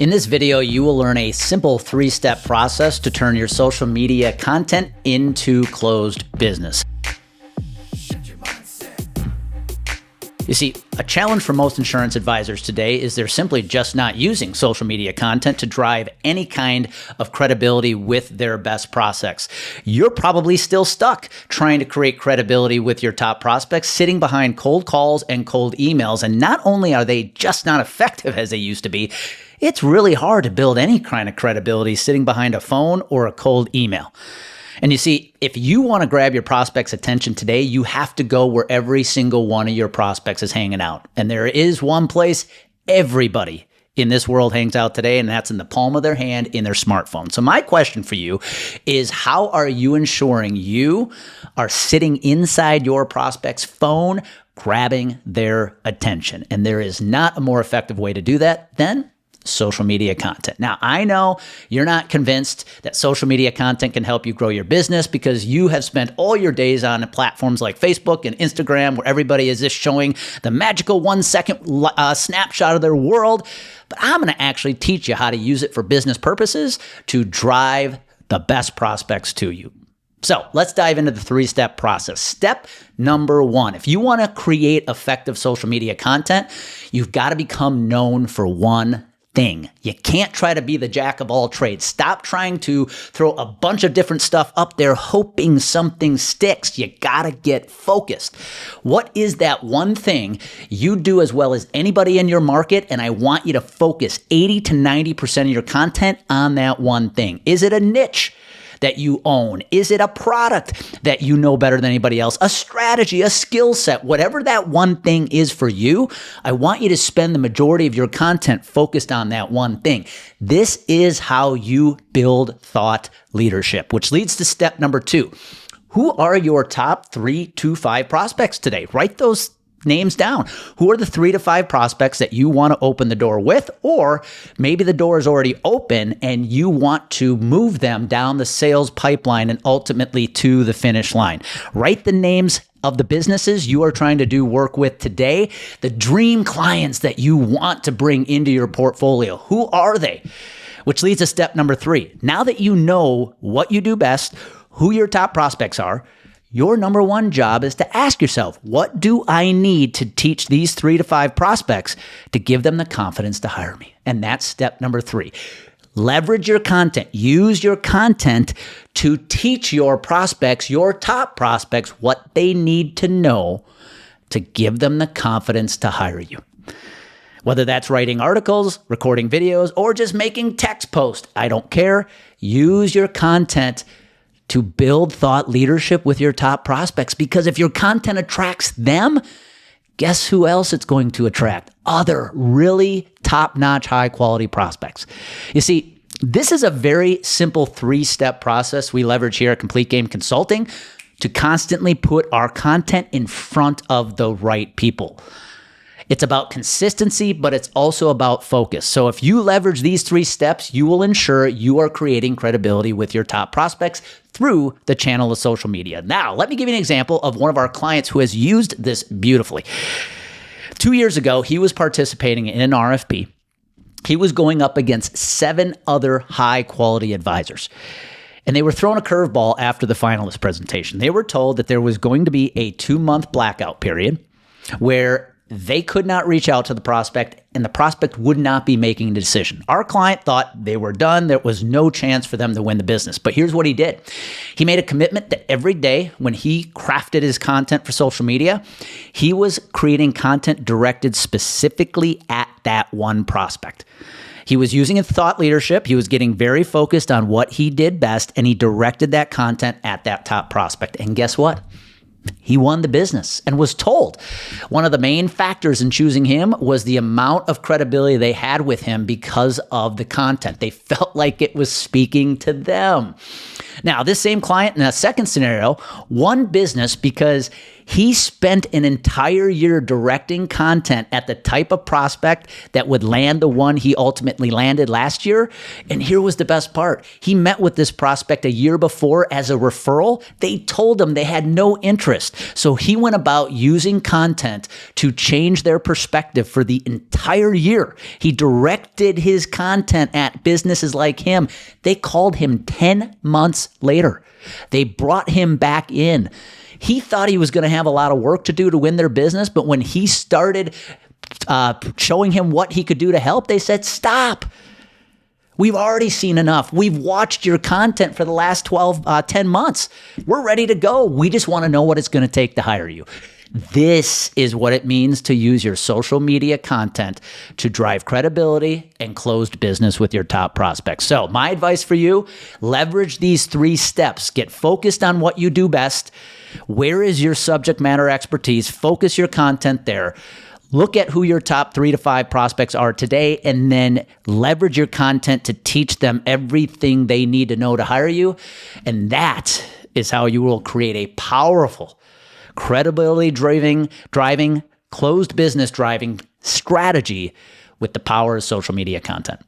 In this video, you will learn a simple 3-step process to turn your social media content into closed business. You see, a challenge for most insurance advisors today is they're simply just not using social media content to drive any kind of credibility with their best prospects. You're probably still stuck trying to create credibility with your top prospects, sitting behind cold calls and cold emails. And not only are they just not effective as they used to be, it's really hard to build any kind of credibility sitting behind a phone or a cold email. And you see, if you want to grab your prospects' attention today, you have to go where every single one of your prospects is hanging out. And there is one place everybody in this world hangs out today, and that's in the palm of their hand in their smartphone. So my question for you is, how are you ensuring you are sitting inside your prospect's phone, grabbing their attention? And there is not a more effective way to do that than social media content. Now, I know you're not convinced that social media content can help you grow your business because you have spent all your days on platforms like Facebook and Instagram where everybody is just showing the magical 1-second snapshot of their world. But I'm going to actually teach you how to use it for business purposes to drive the best prospects to you. So let's dive into the 3-step process. Step number 1, if you want to create effective social media content, you've got to become known for one thing. You can't try to be the jack of all trades. Stop trying to throw a bunch of different stuff up there hoping something sticks. You gotta get focused. What is that one thing you do as well as anybody in your market? And I want you to focus 80 to 90% of your content on that one thing. Is it a niche that you own? Is it a product that you know better than anybody else? A strategy, a skill set, whatever that one thing is for you, I want you to spend the majority of your content focused on that one thing. This is how you build thought leadership, which leads to step number 2. Who are your top 3 to 5 prospects today? Write those names down. Who are the 3 to 5 prospects that you want to open the door with? Or maybe the door is already open and you want to move them down the sales pipeline and ultimately to the finish line. Write the names of the businesses you are trying to do work with today, the dream clients that you want to bring into your portfolio. Who are they? Which leads to step number 3. Now that you know what you do best, who your top prospects are, your number 1 job is to ask yourself, what do I need to teach these 3 to 5 prospects to give them the confidence to hire me? And that's step number 3. Leverage your content. Use your content to teach your prospects, your top prospects, what they need to know to give them the confidence to hire you. Whether that's writing articles, recording videos, or just making text posts, I don't care. Use your content to build thought leadership with your top prospects, because if your content attracts them, guess who else it's going to attract? Other really top-notch, high-quality prospects. You see, this is a very simple 3-step process we leverage here at Complete Game Consulting to constantly put our content in front of the right people. It's about consistency, but it's also about focus. So if you leverage these 3 steps, you will ensure you are creating credibility with your top prospects through the channel of social media. Now, let me give you an example of one of our clients who has used this beautifully. 2 years ago, he was participating in an RFP. He was going up against 7 other high-quality advisors. And they were thrown a curveball after the finalist presentation. They were told that there was going to be a 2-month blackout period where they could not reach out to the prospect, and the prospect would not be making a decision. Our client thought they were done. There was no chance for them to win the business. But here's what he did. He made a commitment that every day when he crafted his content for social media, he was creating content directed specifically at that one prospect. He was using his thought leadership. He was getting very focused on what he did best, and he directed that content at that top prospect. And guess what? He won the business and was told one of the main factors in choosing him was the amount of credibility they had with him because of the content. They felt like it was speaking to them. Now, this same client in a second scenario won business because He spent an entire year directing content at the type of prospect that would land the one he ultimately landed last year. And here was the best part. He met with this prospect a year before as a referral. They told him they had no interest. So he went about using content to change their perspective for the entire year. He directed his content at businesses like him. They called him 10 months later. They brought him back in. He thought he was going to have a lot of work to do to win their business, but when he started showing him what he could do to help, they said, stop. We've already seen enough. We've watched your content for the last 10 months. We're ready to go. We just want to know what it's going to take to hire you. This is what it means to use your social media content to drive credibility and closed business with your top prospects. So my advice for you, leverage these 3 steps. Get focused on what you do best. Where is your subject matter expertise? Focus your content there. Look at who your top 3 to 5 prospects are today, and then leverage your content to teach them everything they need to know to hire you. And that is how you will create a powerful, credibility driving, closed business driving strategy with the power of social media content.